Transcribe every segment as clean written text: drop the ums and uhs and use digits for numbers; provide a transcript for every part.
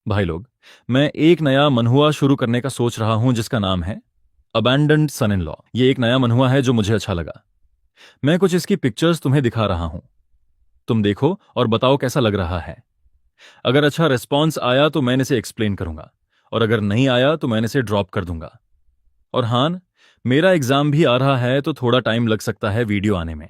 भाई लोग, मैं एक नया मनहुआ शुरू करने का सोच रहा हूं जिसका नाम है अबैंडन्ड सन इन लॉ। ये एक नया मनहुआ है जो मुझे अच्छा लगा। मैं कुछ इसकी पिक्चर्स तुम्हें दिखा रहा हूं। तुम देखो और बताओ कैसा लग रहा है। अगर अच्छा रिस्पॉन्स आया तो मैंने इसे एक्सप्लेन करूंगा, और अगर नहीं आया तो मैंने इसे ड्रॉप कर दूंगा। और हान, मेरा एग्जाम भी आ रहा है तो थोड़ा टाइम लग सकता है वीडियो आने में।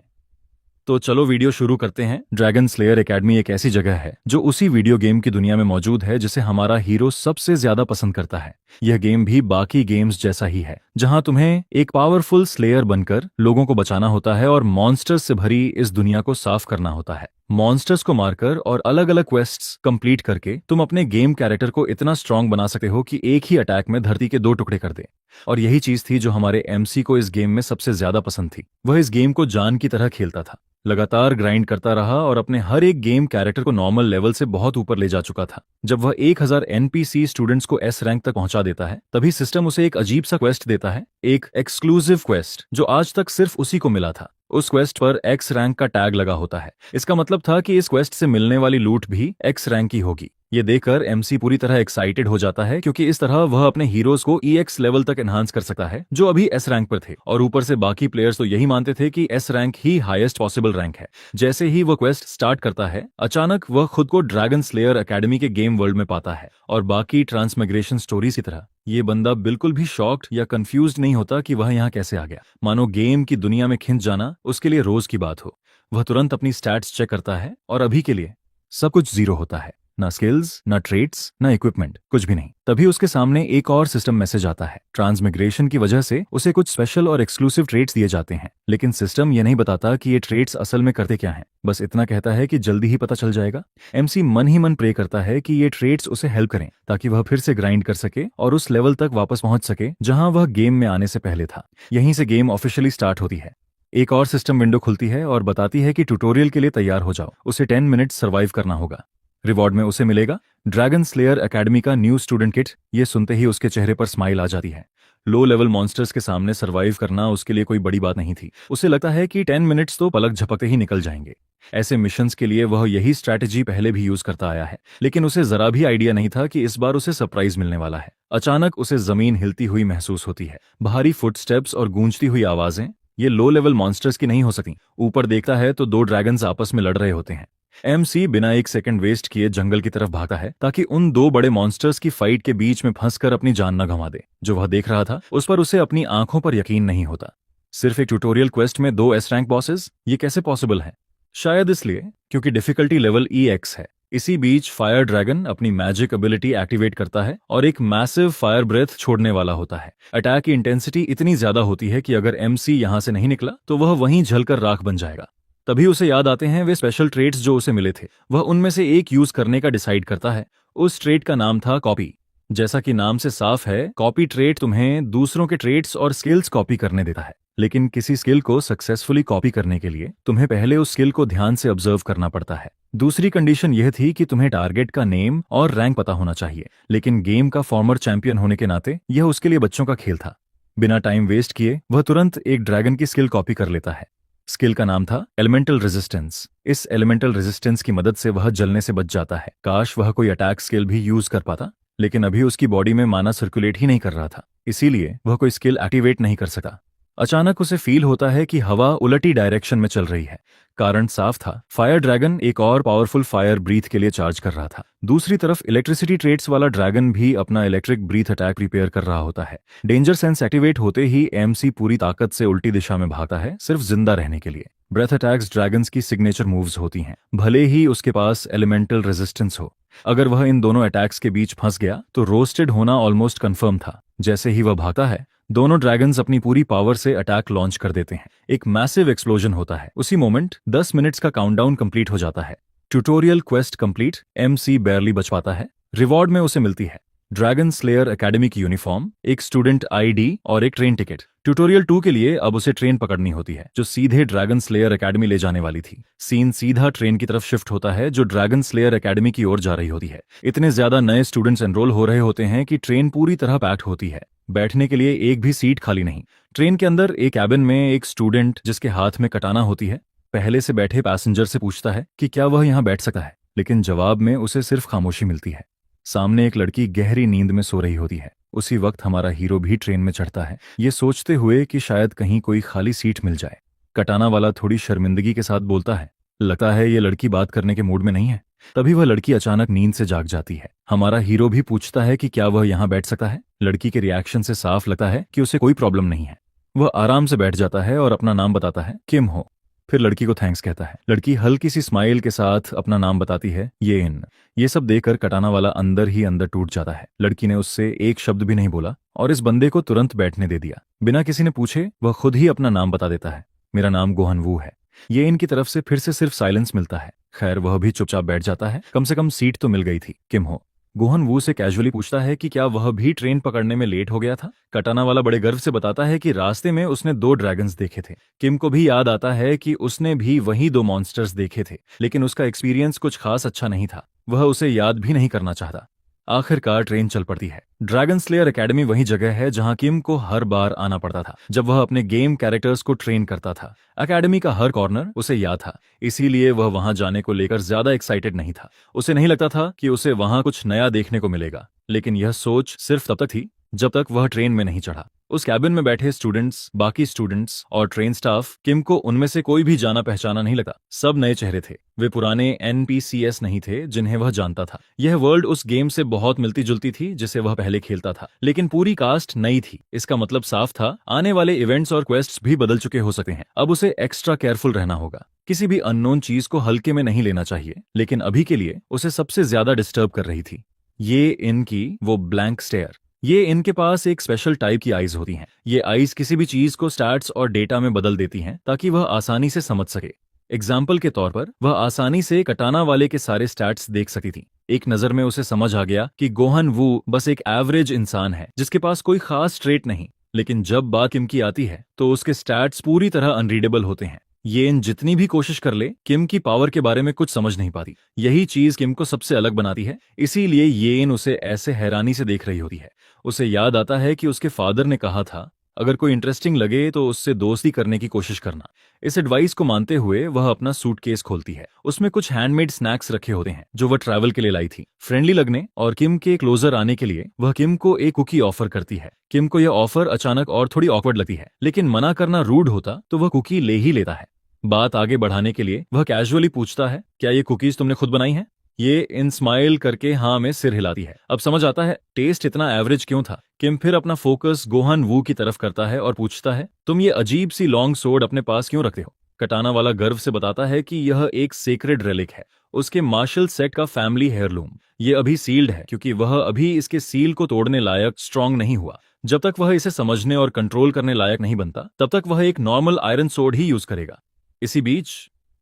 तो चलो वीडियो शुरू करते हैं। ड्रैगन स्लेयर एकेडमी एक ऐसी जगह है जो उसी वीडियो गेम की दुनिया में मौजूद है जिसे हमारा हीरो सबसे ज्यादा पसंद करता है। यह गेम भी बाकी गेम्स जैसा ही है, जहां तुम्हें एक पावरफुल स्लेयर बनकर लोगों को बचाना होता है और मॉन्स्टर्स से भरी इस दुनिया को साफ करना होता है। मॉन्स्टर्स को मारकर और अलग अलग क्वेस्ट्स कंप्लीट करके तुम अपने गेम कैरेक्टर को इतना स्ट्रांग बना सकते हो कि एक ही अटैक में धरती के दो टुकड़े कर दे। और यही चीज थी जो हमारे एमसी को इस गेम में सबसे ज्यादा पसंद थी। वह इस गेम को जान की तरह खेलता था, लगातार ग्राइंड करता रहा और अपने हर एक गेम कैरेक्टर को नॉर्मल लेवल से बहुत ऊपर ले जा चुका था। जब वह 1000 एनपीसी स्टूडेंट्स को एस रैंक तक पहुंचा देता है, तभी सिस्टम उसे एक अजीब सा क्वेस्ट देता है, एक एक्सक्लूसिव क्वेस्ट जो आज तक सिर्फ उसी को मिला था। उस क्वेस्ट पर एक्स रैंक का टैग लगा होता है। इसका मतलब था कि इस क्वेस्ट से मिलने वाली लूट भी एक्स रैंक की होगी। ये देखकर एमसी पूरी तरह एक्साइटेड हो जाता है, क्योंकि इस तरह वह अपने हीरोज को ईएक्स लेवल तक एनहांस कर सकता है जो अभी एस रैंक पर थे। और ऊपर से बाकी प्लेयर्स तो यही मानते थे कि एस रैंक ही हाईएस्ट पॉसिबल रैंक है। जैसे ही वह क्वेस्ट स्टार्ट करता है, अचानक वह खुद को ड्रैगन स्लेयर एकेडमी के गेम वर्ल्ड में पाता है। और बाकी ट्रांसमिग्रेशन स्टोरीज की तरह ये बंदा बिल्कुल भी शॉक्ड या कंफ्यूज्ड नहीं होता कि वह यहाँ कैसे आ गया। मानो गेम की दुनिया में खिंच जाना उसके लिए रोज की बात हो। वह तुरंत अपनी स्टैट्स चेक करता है और अभी के लिए सब कुछ जीरो होता है। ना स्किल्स, ना ट्रेड्स, ना इक्विपमेंट, कुछ भी नहीं। तभी उसके सामने एक और सिस्टम मैसेज आता है। ट्रांसमिग्रेशन की वजह से उसे कुछ स्पेशल और एक्सक्लूसिव ट्रेड्स दिए जाते हैं, लेकिन सिस्टम ये नहीं बताता कि ये ट्रेड्स असल में करते क्या हैं। बस इतना कहता है कि जल्दी ही पता चल जाएगा। एमसी मन ही मन प्रे करता है कि ये ट्रेड्स उसे हेल्प करें, ताकि वह फिर से ग्राइंड कर सके और उस लेवल तक वापस पहुंच सके जहां वह गेम में आने से पहले था। यहीं से गेम ऑफिशियली स्टार्ट होती है। एक और सिस्टम विंडो खुलती है और बताती है कि ट्यूटोरियल के लिए तैयार हो जाओ। उसे 10 मिनट सर्वाइव करना होगा। रिवॉर्ड में उसे मिलेगा ड्रैगन स्लेयर एकेडमी का न्यू स्टूडेंट किट। ये सुनते ही उसके चेहरे पर स्माइल आ जाती है। लो लेवल मॉन्स्टर्स के सामने सर्वाइव करना उसके लिए कोई बड़ी बात नहीं थी। उसे लगता है कि 10 मिनट्स तो पलक झपकते ही निकल जाएंगे। ऐसे मिशंस के लिए वह यही स्ट्रैटेजी पहले भी यूज करता आया है, लेकिन उसे जरा भी आइडिया नहीं था कि इस बार उसे सरप्राइज मिलने वाला है। अचानक उसे जमीन हिलती हुई महसूस होती है। भारी फुटस्टेप्स और गूंजती हुई आवाजें। ये लो लेवल मॉन्स्टर्स की नहीं हो सकती। ऊपर देखता है तो दो ड्रैगन्स आपस में लड़ रहे होते हैं। एमसी बिना एक सेकंड वेस्ट किए जंगल की तरफ भागता है, ताकि उन दो बड़े मॉन्स्टर्स की फाइट के बीच में फंसकर अपनी जान न गंवा दे। जो वह देख रहा था उस पर उसे अपनी आंखों पर यकीन नहीं होता। सिर्फ एक ट्यूटोरियल क्वेस्ट में 2 एस रैंक बॉसेस, ये कैसे पॉसिबल है? शायद इसलिए क्योंकि डिफिकल्टी लेवल EX है। इसी बीच फायर ड्रैगन अपनी मैजिक एबिलिटी एक्टिवेट करता है और एक मैसिव फायर ब्रेथ छोड़ने वाला होता है। अटैक की इंटेंसिटी इतनी ज्यादा होती है कि अगर एमसी यहां से नहीं निकला तो वह वहीं जलकर राख बन जाएगा। तभी उसे याद आते हैं वे स्पेशल ट्रेड्स जो उसे मिले थे। वह उनमें से एक यूज करने का डिसाइड करता है। उस ट्रेड का नाम था कॉपी। जैसा कि नाम से साफ है, कॉपी ट्रेड तुम्हें दूसरों के ट्रेड्स और स्किल्स कॉपी करने देता है। लेकिन किसी स्किल को सक्सेसफुली कॉपी करने के लिए तुम्हें पहले उस स्किल को ध्यान से ऑब्जर्व करना पड़ता है। दूसरी कंडीशन यह थी कि तुम्हें टारगेट का नेम और रैंक पता होना चाहिए। लेकिन गेम का फॉर्मर चैंपियन होने के नाते यह उसके लिए बच्चों का खेल था। बिना टाइम वेस्ट किए वह तुरंत एक ड्रैगन की स्किल कॉपी कर लेता है। स्किल का नाम था एलिमेंटल रेजिस्टेंस। इस एलिमेंटल रेजिस्टेंस की मदद से वह जलने से बच जाता है। काश वह कोई अटैक स्किल भी यूज कर पाता, लेकिन अभी उसकी बॉडी में माना सर्कुलेट ही नहीं कर रहा था, इसीलिए वह कोई स्किल एक्टिवेट नहीं कर सका। अचानक उसे फील होता है कि हवा उलटी डायरेक्शन में चल रही है। कारण साफ था, फायर ड्रैगन एक और पावरफुल फायर ब्रीथ के लिए चार्ज कर रहा था। दूसरी तरफ इलेक्ट्रिसिटी ट्रेड्स वाला ड्रैगन भी अपना इलेक्ट्रिक ब्रीथ अटैक प्रिपेयर कर रहा होता है। डेंजर सेंस एक्टिवेट होते ही एमसी पूरी ताकत से उल्टी दिशा में भागता है, सिर्फ जिंदा रहने के लिए। ब्रेथ अटैक्स ड्रैगन्स की सिग्नेचर मूव्स होती हैं, भले ही उसके पास एलिमेंटल रेजिस्टेंस हो। अगर वह इन दोनों अटैक्स के बीच फंस गया तो रोस्टेड होना ऑलमोस्ट कंफर्म था। जैसे ही वह भागता है, दोनों ड्रैगन्स अपनी पूरी पावर से अटैक लॉन्च कर देते हैं। एक मैसिव एक्सप्लोजन होता है। उसी मोमेंट 10 मिनट्स का काउंटडाउन कंप्लीट हो जाता है। Tutorial quest complete. एमसी बैरली बच पाता है। रिवॉर्ड में उसे मिलती है ड्रैगन स्लेयर एकेडमी की यूनिफॉर्म, एक स्टूडेंट आईडी और एक ट्रेन टिकट। ट्यूटोरियल 2 के लिए अब उसे ट्रेन पकड़नी होती है जो सीधे ड्रैगन स्लेयर एकेडमी ले जाने वाली थी। सीन सीधा ट्रेन की तरफ शिफ्ट होता है जो ड्रैगन स्लेयर एकेडमी की ओर जा रही होती है। इतने ज्यादा नए स्टूडेंट्स एनरोल हो रहे होते हैं कि ट्रेन पूरी तरह पैक्ड होती है। बैठने के लिए एक भी सीट खाली नहीं। ट्रेन के अंदर एक कैबिन में एक स्टूडेंट जिसके हाथ में कटाना होती है, पहले से बैठे पैसेंजर से पूछता है कि क्या वह यहाँ बैठ सकता है, लेकिन जवाब में उसे सिर्फ खामोशी मिलती है। सामने एक लड़की गहरी नींद में सो रही होती है। उसी वक्त हमारा हीरो भी ट्रेन में चढ़ता है, ये सोचते हुए कि शायद कहीं कोई खाली सीट मिल जाए। कटाना वाला थोड़ी शर्मिंदगी के साथ बोलता है, लगता है ये लड़की बात करने के मूड में नहीं है। तभी वह लड़की अचानक नींद से जाग जाती है। हमारा हीरो भी पूछता है कि क्या वह यहाँ बैठ सकता है। लड़की के रिएक्शन से साफ लगता है कि उसे कोई प्रॉब्लम नहीं है। वह आराम से बैठ जाता है और अपना नाम बताता है, किम हो। फिर लड़की को थैंक्स कहता है। लड़की हल्की सी स्माइल के साथ अपना नाम बताती है, ये इन। ये सब देखकर कटाना वाला अंदर ही अंदर टूट जाता है। लड़की ने उससे एक शब्द भी नहीं बोला और इस बंदे को तुरंत बैठने दे दिया। बिना किसी ने पूछे वह खुद ही अपना नाम बता देता है, मेरा नाम गोहन वू है। ये इनकी तरफ से फिर से सिर्फ साइलेंस मिलता है। खैर वह भी चुपचाप बैठ जाता है, कम से कम सीट तो मिल गई थी। किम हो। गोहन वू से कैजुअली पूछता है कि क्या वह भी ट्रेन पकड़ने में लेट हो गया था। कटाना वाला बड़े गर्व से बताता है कि रास्ते में उसने 2 ड्रैगन्स देखे थे। किम को भी याद आता है कि उसने भी वही 2 मॉन्स्टर्स देखे थे, लेकिन उसका एक्सपीरियंस कुछ खास अच्छा नहीं था। वह उसे याद भी नहीं करना चाहता। आखिरकार ट्रेन चल पड़ती है। ड्रैगन स्लेयर एकेडमी वही जगह है जहां किम को हर बार आना पड़ता था जब वह अपने गेम कैरेक्टर्स को ट्रेन करता था। एकेडमी का हर कॉर्नर उसे याद था, इसीलिए वह वहां जाने को लेकर ज्यादा एक्साइटेड नहीं था। उसे नहीं लगता था कि उसे वहां कुछ नया देखने को मिलेगा, लेकिन यह सोच सिर्फ तब तक थी जब तक वह ट्रेन में नहीं चढ़ा। उस कैबिन में बैठे स्टूडेंट्स, बाकी स्टूडेंट्स और ट्रेन स्टाफ, किम को उनमें से कोई भी जाना पहचाना नहीं लगा। सब नए चेहरे थे। वे पुराने एनपीसीएस नहीं थे जिन्हें वह जानता था। यह वर्ल्ड उस गेम से बहुत मिलती जुलती थी जिसे वह पहले खेलता था, लेकिन पूरी कास्ट नई थी। इसका मतलब साफ था, आने वाले इवेंट्स और क्वेस्ट्स भी बदल चुके हो सकते हैं। अब उसे एक्स्ट्रा केयरफुल रहना होगा। किसी भी अननोन चीज को हल्के में नहीं लेना चाहिए, लेकिन अभी के लिए उसे सबसे ज्यादा डिस्टर्ब कर रही थी ये इनकी वो ब्लैंक स्टेयर। ये इनके पास एक स्पेशल टाइप की आईज होती हैं। ये आईज किसी भी चीज को स्टैट्स और डेटा में बदल देती हैं ताकि वह आसानी से समझ सके। एग्जाम्पल के तौर पर वह आसानी से कटाना वाले के सारे स्टैट्स देख सकती थी। एक नजर में उसे समझ आ गया कि गोहन वू बस एक एवरेज इंसान है जिसके पास कोई खास ट्रेट नहीं। लेकिन जब बात किम की आती है तो उसके स्टैट्स पूरी तरह अनरीडेबल होते हैं। ये इन जितनी भी कोशिश कर ले, किम की पावर के बारे में कुछ समझ नहीं पाती। यही चीज किम को सबसे अलग बनाती है, इसीलिए येन उसे ऐसे हैरानी से देख रही होती है। उसे याद आता है कि उसके फादर ने कहा था, अगर कोई इंटरेस्टिंग लगे तो उससे दोस्ती करने की कोशिश करना। इस एडवाइस को मानते हुए वह अपना सूटकेस खोलती है। उसमें कुछ हैंडमेड स्नैक्स रखे होते हैं जो वह ट्रैवल के लिए लाई थी। फ्रेंडली लगने और किम के क्लोजर आने के लिए वह किम को एक कुकी ऑफर करती है। किम को यह ऑफर अचानक और थोड़ी ऑकवर्ड लगती है, लेकिन मना करना रूड होता तो वह कुकी ले ही लेता है। बात आगे बढ़ाने के लिए वह कैजुअली पूछता है, क्या ये कुकीज तुमने खुद बनाई हैं? ये इन स्माइल करके हाँ में सिर हिलाती है। अब समझ आता है टेस्ट इतना एवरेज क्यों था। किम फिर अपना फोकस गोहन वू की तरफ करता है और पूछता है, तुम ये अजीब सी लॉन्ग सोर्ड अपने पास क्यों रखते हो? कटाना वाला गर्व से बताता है कि यह एक सेक्रेड रेलिक है, उसके मार्शल सेट का फैमिली हेयरलूम। ये अभी सील्ड है क्योंकि वह अभी इसके सील को तोड़ने लायक स्ट्रांग नहीं हुआ। जब तक वह इसे समझने और कंट्रोल करने लायक नहीं बनता, तब तक वह एक नॉर्मल आयरन सोर्ड ही यूज करेगा। इसी बीच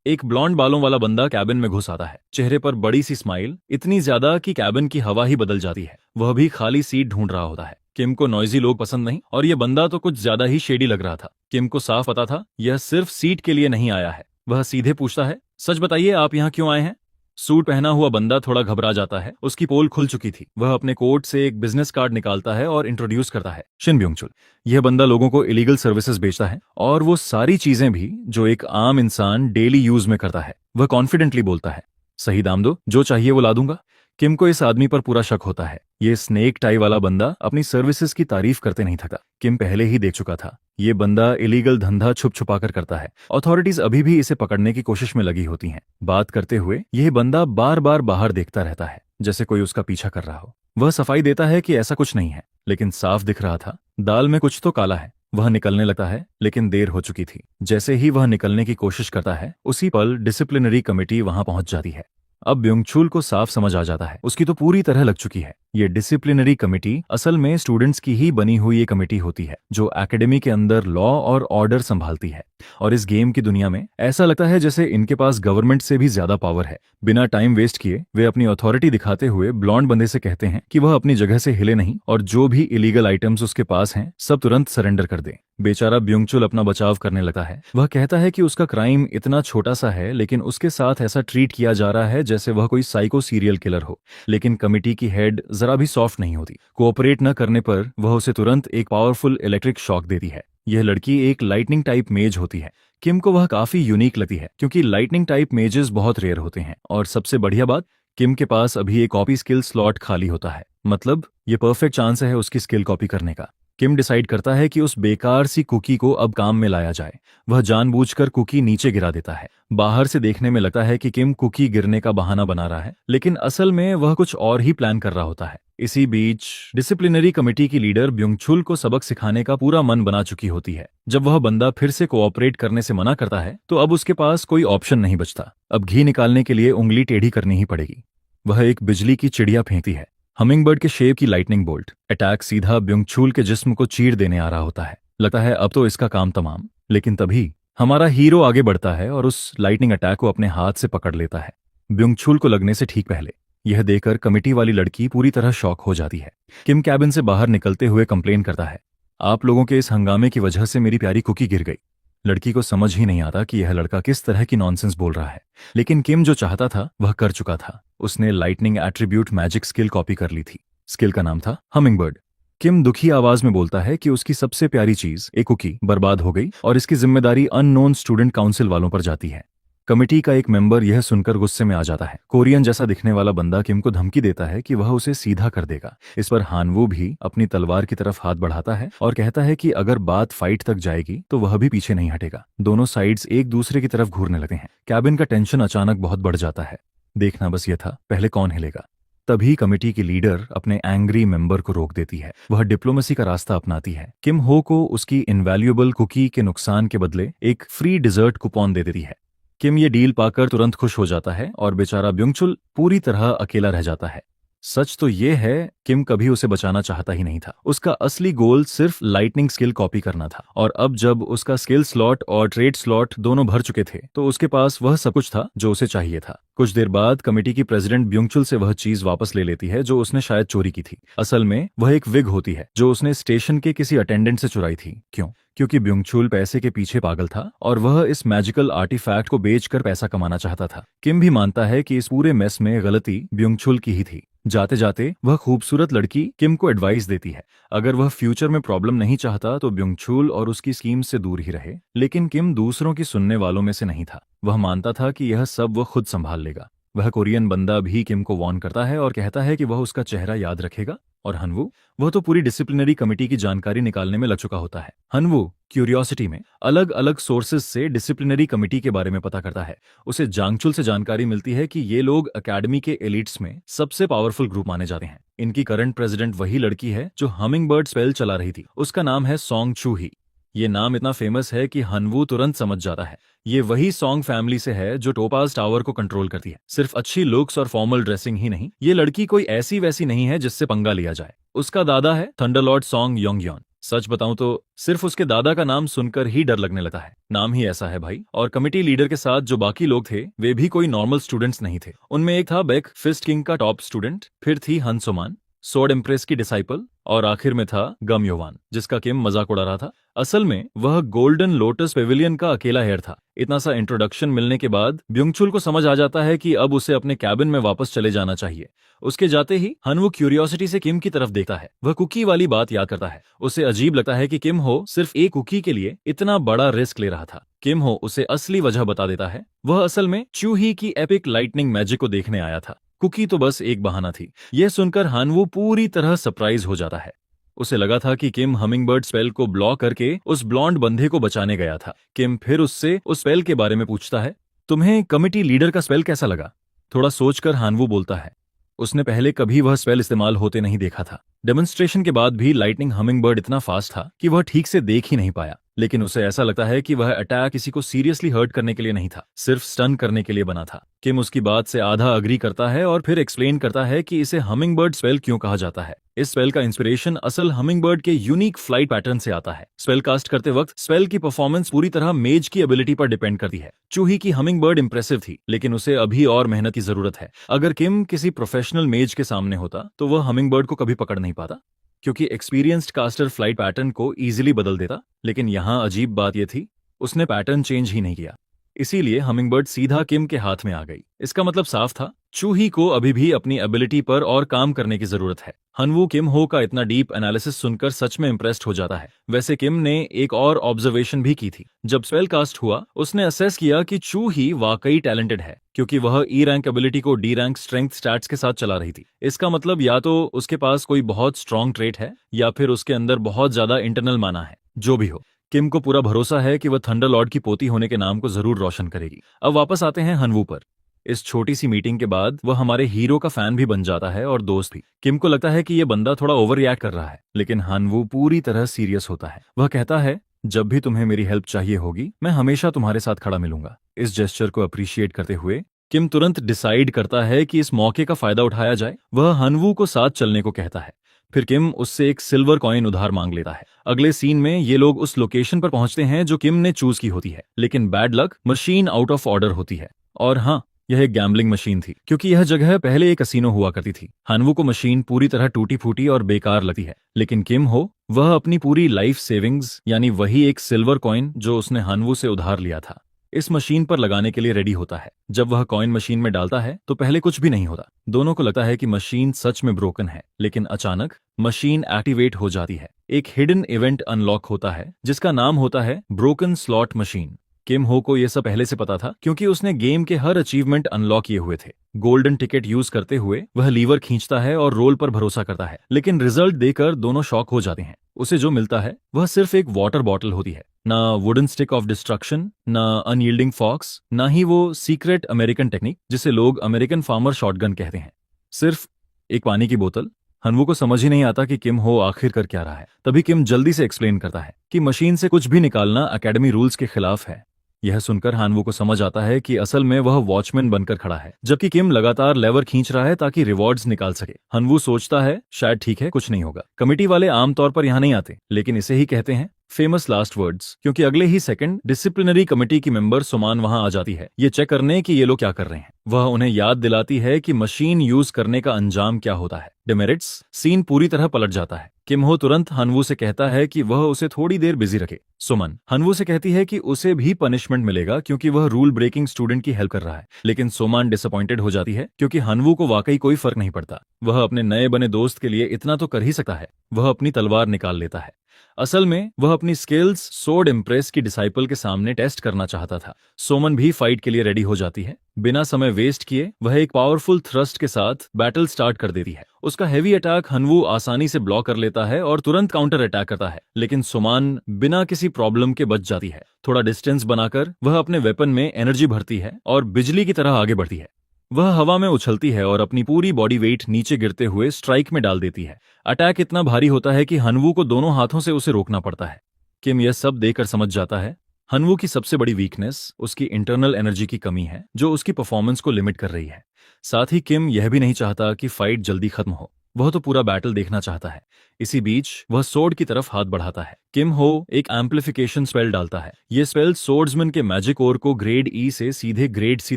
एक ब्लॉन्ड बालों वाला बंदा कैबिन में घुस आता है। चेहरे पर बड़ी सी स्माइल, इतनी ज्यादा कि कैबिन की हवा ही बदल जाती है। वह भी खाली सीट ढूंढ रहा होता है। किम को नॉइजी लोग पसंद नहीं और यह बंदा तो कुछ ज्यादा ही शेडी लग रहा था। किम को साफ पता था यह सिर्फ सीट के लिए नहीं आया है। वह सीधे पूछता है, सच बताइए आप यहाँ क्यों आए हैं? सूट पहना हुआ बंदा थोड़ा घबरा जाता है। उसकी पोल खुल चुकी थी। वह अपने कोट से एक बिजनेस कार्ड निकालता है और इंट्रोड्यूस करता है, शिन ब्योंगचुल। यह बंदा लोगों को इलीगल सर्विसेज बेचता है और वो सारी चीजें भी जो एक आम इंसान डेली यूज में करता है। वह कॉन्फिडेंटली बोलता है, सही दाम दो, जो चाहिए वो ला दूंगा। किम को इस आदमी पर पूरा शक होता है। ये स्नेक टाई वाला बंदा अपनी सर्विसेज की तारीफ करते नहीं थका। किम पहले ही देख चुका था, ये बंदा इलीगल धंधा छुप छुपा कर करता है। अथॉरिटीज अभी भी इसे पकड़ने की कोशिश में लगी होती हैं। बात करते हुए यह बंदा बार बार बाहर देखता रहता है जैसे कोई उसका पीछा कर रहा हो। वह सफाई देता है कि ऐसा कुछ नहीं है, लेकिन साफ दिख रहा था दाल में कुछ तो काला है। वह निकलने लगता है, लेकिन देर हो चुकी थी। जैसे ही वह निकलने की कोशिश करता है, उसी पल डिसिप्लिनरी कमेटी वहां पहुंच जाती है। अब ब्योंगचुल को साफ समझ आ जाता है, उसकी तो पूरी तरह लग चुकी है। ये डिसिप्लिनरी कमेटी असल में स्टूडेंट्स की ही बनी हुई एक कमेटी होती है जो एकेडमी के अंदर लॉ और ऑर्डर संभालती है। और इस गेम की दुनिया में ऐसा लगता है जैसे इनके पास गवर्नमेंट से भी ज्यादा पावर है। बिना टाइम वेस्ट किए वे अपनी अथॉरिटी दिखाते हुए ब्लॉन्ड बंदे से कहते हैं कि वह अपनी जगह से हिले नहीं और जो भी इलीगल आइटम्स उसके पास हैं सब तुरंत सरेंडर कर दे। बेचारा ब्योंगचुल अपना बचाव करने लगता है। वह कहता है कि उसका क्राइम इतना छोटा सा है, लेकिन उसके साथ ऐसा ट्रीट किया जा रहा है जैसे वह कोई साइको सीरियल किलर हो। लेकिन कमेटी की हेड जरा भी सॉफ्ट नहीं होती। कोऑपरेट न करने पर वह उसे तुरंत एक पावरफुल इलेक्ट्रिक शॉक देती है। यह लड़की एक लाइटनिंग टाइप मेज होती है। किम को वह काफी यूनिक लगती है क्योंकि लाइटनिंग टाइप मेजेस बहुत रेयर होते हैं। और सबसे बढ़िया बात, किम के पास अभी एक कॉपी स्किल स्लॉट खाली होता है, मतलब ये परफेक्ट चांस है उसकी स्किल कॉपी करने का। किम डिसाइड करता है कि उस बेकार सी कुकी को अब काम में लाया जाए। वह जानबूझकर कुकी नीचे गिरा देता है। बाहर से देखने में लगता है कि किम कुकी गिरने का बहाना बना रहा है, लेकिन असल में वह कुछ और ही प्लान कर रहा होता है। इसी बीच डिसिप्लिनरी कमेटी की लीडर ब्युंगचुल को सबक सिखाने का पूरा मन बना चुकी होती है। जब वह बंदा फिर से कोऑपरेट करने से मना करता है तो अब उसके पास कोई ऑप्शन नहीं बचता। अब घी निकालने के लिए उंगली टेढ़ी करनी ही पड़ेगी। वह एक बिजली की चिड़िया फेंकती है, हमिंगबर्ड के शेप की लाइटनिंग बोल्ट। अटैक सीधा ब्युंगचुल के जिस्म को चीर देने आ रहा होता है। लगता है अब तो इसका काम तमाम, लेकिन तभी हमारा हीरो आगे बढ़ता है और उस लाइटनिंग अटैक को अपने हाथ से पकड़ लेता है, ब्युंगचुल को लगने से ठीक पहले। यह देखकर कमेटी वाली लड़की पूरी तरह शॉक हो जाती है। किम कैबिन से बाहर निकलते हुए कंप्लेन करता है, आप लोगों के इस हंगामे की वजह से मेरी प्यारी कुकी गिर गई। लड़की को समझ ही नहीं आता कि यह लड़का किस तरह की नॉनसेंस बोल रहा है, लेकिन किम जो चाहता था वह कर चुका था। उसने lightning attribute magic skill copy कर ली थी। स्किल का नाम था हमिंगबर्ड। किम दुखी आवाज में बोलता है कि उसकी सबसे प्यारी चीज, एक कुकी, बर्बाद हो गई और इसकी जिम्मेदारी अननोन स्टूडेंट काउंसिल वालों पर जाती है। कमेटी का एक मेंबर यह सुनकर गुस्से में आ जाता है। कोरियन जैसा दिखने वाला बंदा किम को धमकी देता है कि वह उसे सीधा कर देगा। इस पर हानवू भी अपनी तलवार की तरफ हाथ बढ़ाता है और कहता है कि अगर बात फाइट तक जाएगी तो वह भी पीछे नहीं हटेगा। दोनों साइड्स एक दूसरे की तरफ घूरने लगते हैं। कैबिन का टेंशन अचानक बहुत बढ़ जाता है। देखना बस ये था, पहले कौन हिलेगा। तभी कमेटी की लीडर अपने एंग्री मेंबर को रोक देती है। वह डिप्लोमेसी का रास्ता अपनाती है। किम हो को उसकी इनवैल्यूएबल कुकी के नुकसान के बदले एक फ्री डिजर्ट कूपन दे देती है। किम ये डील पाकर तुरंत खुश हो जाता है और बेचारा ब्युंगचुल पूरी तरह अकेला रह जाता है। सच तो ये है, किम कभी उसे बचाना चाहता ही नहीं था। उसका असली गोल सिर्फ लाइटनिंग स्किल कॉपी करना था, और अब जब उसका स्किल स्लॉट और ट्रेड स्लॉट दोनों भर चुके थे तो उसके पास वह सब कुछ था जो उसे चाहिए था। कुछ देर बाद कमेटी की प्रेसिडेंट ब्युंगचुल से वह चीज वापस ले लेती है जो उसने शायद चोरी की थी। असल में वह एक विग होती है जो उसने स्टेशन के किसी अटेंडेंट से चुराई थी। क्यों? क्योंकि ब्युंगचुल पैसे के पीछे पागल था और वह इस मैजिकल आर्टिफैक्ट को बेचकर पैसा कमाना चाहता था। किम भी मानता है कि इस पूरे मेस में गलती ब्युंगचुल की ही थी। जाते जाते वह खूबसूरत लड़की किम को एडवाइस देती है, अगर वह फ्यूचर में प्रॉब्लम नहीं चाहता तो ब्युंगचुल और उसकी स्कीम से दूर ही रहे। लेकिन किम दूसरों की सुनने वालों में से नहीं था। वह मानता था कि यह सब वह खुद संभाल लेगा। वह कोरियन बंदा भी किम को वार्न करता है और कहता है कि वह उसका चेहरा याद रखेगा। और हनवू, वह तो पूरी डिसिप्लिनरी कमेटी की जानकारी निकालने में लग चुका होता है। हनवू क्यूरियोसिटी में अलग अलग सोर्सेज से डिसिप्लिनरी कमेटी के बारे में पता करता है। उसे जांगचुल से जानकारी मिलती है कि ये लोग एकेडमी के एलिट्स में सबसे पावरफुल ग्रुप माने जाते हैं। इनकी करंट प्रेसिडेंट वही लड़की है जो हमिंगबर्ड स्पेल चला रही थी। उसका नाम है सॉन्ग चू ही। ये नाम इतना फेमस है कि हनवू तुरंत समझ जाता है, ये वही सॉन्ग फैमिली से है जो टोपाज टावर को कंट्रोल करती है। सिर्फ अच्छी लुक्स और फॉर्मल ड्रेसिंग ही नहीं, ये लड़की कोई ऐसी वैसी नहीं है जिससे पंगा लिया जाए। उसका दादा है थंडरलॉर्ड सॉन्ग योंगयोन। सच बताऊं तो सिर्फ उसके दादा का नाम सुनकर ही डर लगने लगा है। नाम ही ऐसा है भाई। और कमेटी लीडर के साथ जो बाकी लोग थे वे भी कोई नॉर्मल स्टूडेंट्स नहीं थे। उनमें एक था बेक, फिस्ट किंग का टॉप स्टूडेंट, फिर थी हंसोमान, सोड एम्प्रेस की डिसाइपल, और आखिर में था गम योवान, जिसका किम मजाक उड़ा रहा था। असल में वह गोल्डन लोटस पेविलियन का अकेला हेयर था। इतना सा इंट्रोडक्शन मिलने के बाद ब्युंगचुल को समझ आ जाता है कि अब उसे अपने कैबिन में वापस चले जाना चाहिए। उसके जाते ही हनवू क्यूरियोसिटी से किम की तरफ देखता है। वह कुकी वाली बात याद करता है। उसे अजीब लगता है कि किम हो सिर्फ एक कुकी के लिए इतना बड़ा रिस्क ले रहा था। किम हो उसे असली वजह बता देता है। वह असल में चूही की एपिक लाइटनिंग मैजिक को देखने आया था। कुकी तो बस एक बहाना थी। यह सुनकर हानवू पूरी तरह सरप्राइज हो जाता है। उसे लगा था कि किम हमिंगबर्ड स्पेल को ब्लॉक करके उस ब्लॉन्ड बंधे को बचाने गया था। किम फिर उससे उस स्पेल के बारे में पूछता है, तुम्हें कमिटी लीडर का स्पेल कैसा लगा? थोड़ा सोचकर हानवू बोलता है, उसने पहले कभी वह स्पेल इस्तेमाल होते नहीं देखा था। डेमोन्स्ट्रेशन के बाद भी लाइटनिंग हमिंगबर्ड इतना फास्ट था कि वह ठीक से देख ही नहीं पाया। लेकिन उसे ऐसा लगता है कि वह अटैक किसी को सीरियसली हर्ट करने के लिए नहीं था, सिर्फ स्टन करने के लिए बना था। किम उसकी बात से आधा अग्री करता है और फिर एक्सप्लेन करता है कि इसे हमिंगबर्ड स्पेल क्यों कहा जाता है। इस स्पेल का इंस्पिरेशन असल हमिंगबर्ड के यूनिक फ्लाइट पैटर्न से आता है। स्पेल कास्ट करते वक्त स्पेल की परफॉर्मेंस पूरी तरह मेज की एबिलिटी पर डिपेंड करती है। चूही की हमिंगबर्ड इंप्रेसिव थी, लेकिन उसे अभी और मेहनत की जरूरत है। अगर किम किसी प्रोफेशनल मेज के सामने होता तो वह हमिंगबर्ड को कभी पकड़ नहीं पाता, क्योंकि एक्सपीरियंस्ड कास्टर फ्लाइट पैटर्न को इजीली बदल देता। लेकिन यहाँ अजीब बात यह थी, उसने पैटर्न चेंज ही नहीं किया। इसीलिए हमिंगबर्ड सीधा किम के हाथ में आ गई। इसका मतलब साफ था, चूही को अभी भी अपनी एबिलिटी पर और काम करने की जरूरत है। हनवू किम हो का इतना डीप एनालिसिस सुनकर सच में इम्प्रेस्ड हो जाता है। वैसे किम ने एक और ऑब्जर्वेशन भी की थी। जब स्पेल कास्ट हुआ उसने असेस किया कि चूही वाकई टैलेंटेड है, क्योंकि वह ई रैंक एबिलिटी को डी रैंक स्ट्रेंथ स्टैट्स के साथ चला रही थी। इसका मतलब या तो उसके पास कोई बहुत स्ट्रांग ट्रेट है या फिर उसके अंदर बहुत ज्यादा इंटरनल माना है। जो भी हो, किम को पूरा भरोसा है कि वह थंडर लॉर्ड की पोती होने के नाम को जरूर रोशन करेगी। अब वापस आते हैं हनवू पर। इस छोटी सी मीटिंग के बाद वह हमारे हीरो का फैन भी बन जाता है और दोस्त भी। किम को लगता है कि यह बंदा थोड़ा ओवर रिएक्ट कर रहा है, लेकिन हनवू पूरी तरह सीरियस होता है। वह कहता है, जब भी तुम्हें मेरी हेल्प चाहिए होगी मैं हमेशा तुम्हारे साथ खड़ा मिलूंगा। इस जेस्चर को अप्रिशिएट करते हुए किम तुरंत डिसाइड करता है कि इस मौके का फायदा उठाया जाए। वह हनवू को साथ चलने को कहता है। फिर किम उससे एक सिल्वर कॉइन उधार मांग लेता है। अगले सीन में ये लोग उस लोकेशन पर पहुंचते हैं जो किम ने चूज की होती है, लेकिन bad luck, machine out of order होती है। और हाँ, यह एक गैम्बलिंग मशीन थी, क्योंकि यह जगह पहले एक कसीनो हुआ करती थी। हनवू को मशीन पूरी तरह टूटी फूटी और बेकार लगती है, लेकिन किम हो वह अपनी पूरी लाइफ सेविंग्स यानी वही एक सिल्वर कॉइन जो उसने हनवू से उधार लिया था, इस मशीन पर लगाने के लिए रेडी होता है। जब वह कॉइन मशीन में डालता है तो पहले कुछ भी नहीं होता। दोनों को लगता है कि मशीन सच में ब्रोकन है, लेकिन अचानक मशीन एक्टिवेट हो जाती है। एक हिडन इवेंट अनलॉक होता है जिसका नाम होता है ब्रोकन स्लॉट मशीन। किम हो को यह सब पहले से पता था, क्योंकि उसने गेम के हर अचीवमेंट अनलॉक किए हुए थे। गोल्डन टिकट यूज करते हुए वह लीवर खींचता है और रोल पर भरोसा करता है, लेकिन रिजल्ट देकर दोनों शॉक हो जाते हैं। उसे जो मिलता है वह सिर्फ एक वाटर बॉटल होती है। ना वुडन स्टिक ऑफ डिस्ट्रक्शन, ना अनयील्डिंग फॉक्स, ना ही वो सीक्रेट अमेरिकन टेक्निक जिसे लोग अमेरिकन फार्मर शॉटगन कहते हैं। सिर्फ एक पानी की बोतल। हनवू को समझ ही नहीं आता कि किम हो आखिर कर क्या रहा है। तभी किम जल्दी से एक्सप्लेन करता है कि मशीन से कुछ भी निकालना एकेडमी रूल्स के खिलाफ है। यह सुनकर हानवू को समझ आता है कि असल में वह वॉचमैन बनकर खड़ा है, जबकि किम लगातार लेवर खींच रहा है ताकि रिवॉर्ड्स निकाल सके। हनवू सोचता है शायद ठीक है, कुछ नहीं होगा। कमिटी वाले आमतौर पर यहाँ नहीं आते, लेकिन इसे ही कहते हैं फेमस लास्ट वर्ड्स, क्योंकि अगले ही सेकंड डिसिप्लिनरी कमेटी की मेंबर सुमान वहां आ जाती है, ये चेक करने कि ये लोग क्या कर रहे हैं। वह उन्हें याद दिलाती है कि मशीन यूज करने का अंजाम क्या होता है। डिमेरिट्स। सीन पूरी तरह पलट जाता है। किम हो तुरंत हनवू से कहता है कि वह उसे थोड़ी देर बिजी रखे। सुमन हनवू से कहती है कि उसे भी पनिशमेंट मिलेगा क्योंकि वह रूल ब्रेकिंग स्टूडेंट की हेल्प कर रहा है, लेकिन सुमन डिसअपॉइंटेड हो जाती है क्योंकि हनवू को वाकई कोई फर्क नहीं पड़ता। वह अपने नए बने दोस्त के लिए इतना तो कर ही सकता है। वह अपनी तलवार निकाल लेता है। असल में वह अपनी स्किल्स सोर्ड इम्प्रेस की डिसाइपल के सामने टेस्ट करना चाहता था। सोमन भी फाइट के लिए रेडी हो जाती है। बिना समय वेस्ट किए वह एक पावरफुल थ्रस्ट के साथ बैटल स्टार्ट कर देती है। उसका हेवी अटैक हनवू आसानी से ब्लॉक कर लेता है और तुरंत काउंटर अटैक करता है, लेकिन सुमान बिना किसी प्रॉब्लम के बच जाती है। थोड़ा डिस्टेंस बनाकर वह अपने वेपन में एनर्जी भरती है और बिजली की तरह आगे बढ़ती है। वह हवा में उछलती है और अपनी पूरी बॉडी वेट नीचे गिरते हुए स्ट्राइक में डाल देती है। अटैक इतना भारी होता है कि हनवू को दोनों हाथों से उसे रोकना पड़ता है। किम यह सब देखकर समझ जाता है हनवू की सबसे बड़ी वीकनेस उसकी इंटरनल एनर्जी की कमी है, जो उसकी परफॉर्मेंस को लिमिट कर रही है। साथ ही किम यह भी नहीं चाहता कि फाइट जल्दी खत्म हो, वह तो पूरा बैटल देखना चाहता है। इसी बीच वह सोर्ड की तरफ हाथ बढ़ाता है। किम हो एक एम्प्लीफिकेशन स्पेल डालता है। यह स्पेल सोर्ड्समैन के मैजिक ओर को ग्रेड ई से सीधे ग्रेड सी